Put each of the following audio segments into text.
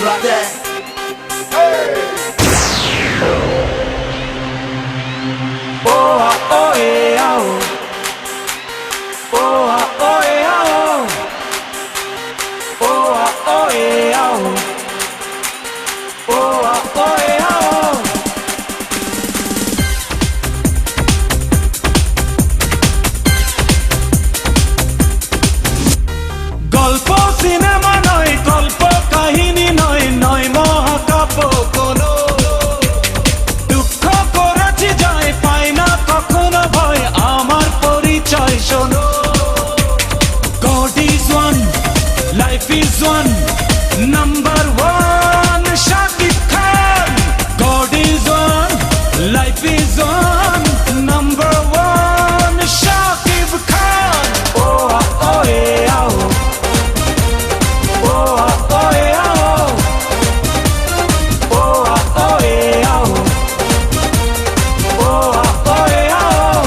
like that. Hey. Oh, ah, oh, yeah, oh. Oh, ah, oh, yeah, oh. Oh, ah, oh, yeah, oh. Oh, ah, oh, yeah, oh. গল্প cinema নয়, গল্প কাহিনী নয়, নয় মহাকাব্য কোনো। দুঃখ করেছি জয়, পাই না কখনো ভয়, আমার পরিচয় শোনো। God is one, life is one, number one, Shakib Khan. God is one, life is one, number one, Shakib Khan. Oh, ah, oh, yeah, oh. Oh, ah, oh, yeah, oh. Oh, ah, oh, yeah, oh. Oh, ah, oh, yeah, oh.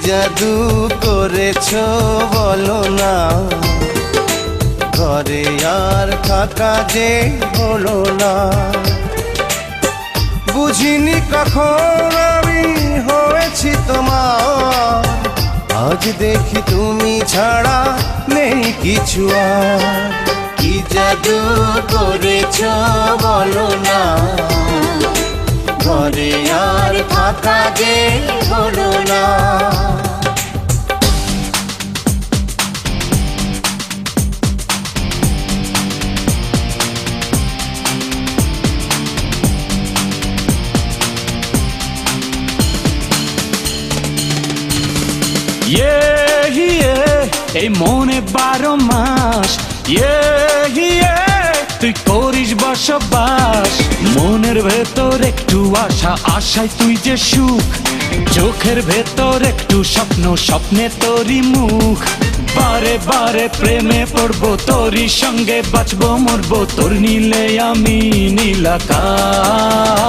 জাদু করেছো বলো না, ঘরে আর থাকা যে হলো না। বুঝিনি কখন আমি হয়েছি তোমার, আজ দেখি তুমি ছাড়া নেই কিছু আর। কি জাদু করেছো বলো না, ঘরে আর থাকা যে হলো না। এই মনে 12 মাস, তুই করিস বসবাস। মনের ভেতর একটু আশা, আশায় তুই যে সুখ। চোখের ভেতর একটু স্বপ্ন, স্বপ্নে তোরই মুখ। বারে বারে প্রেমে পড়বো, তোরই সঙ্গে বাঁচবো মরবো, তোর নীলে আমি নীল আকাশ।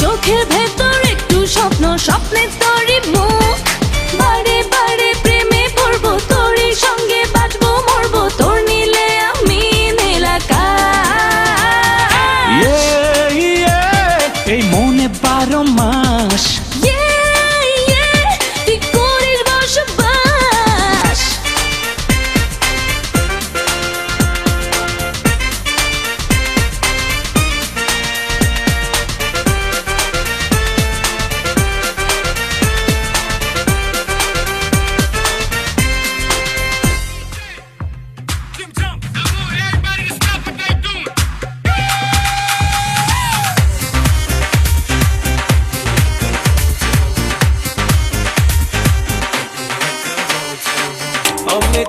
চোখের ভেতর একটু স্বপ্ন, স্বপ্নে তোরই মুখ। বারে বারে প্রেমে পড়বো, তোরই সঙ্গে বাঁচবো মরবো, তোর নীলে আমি নীল আকাশ। এই মনে 12 মাস, তুই করিস বসবাস। हमने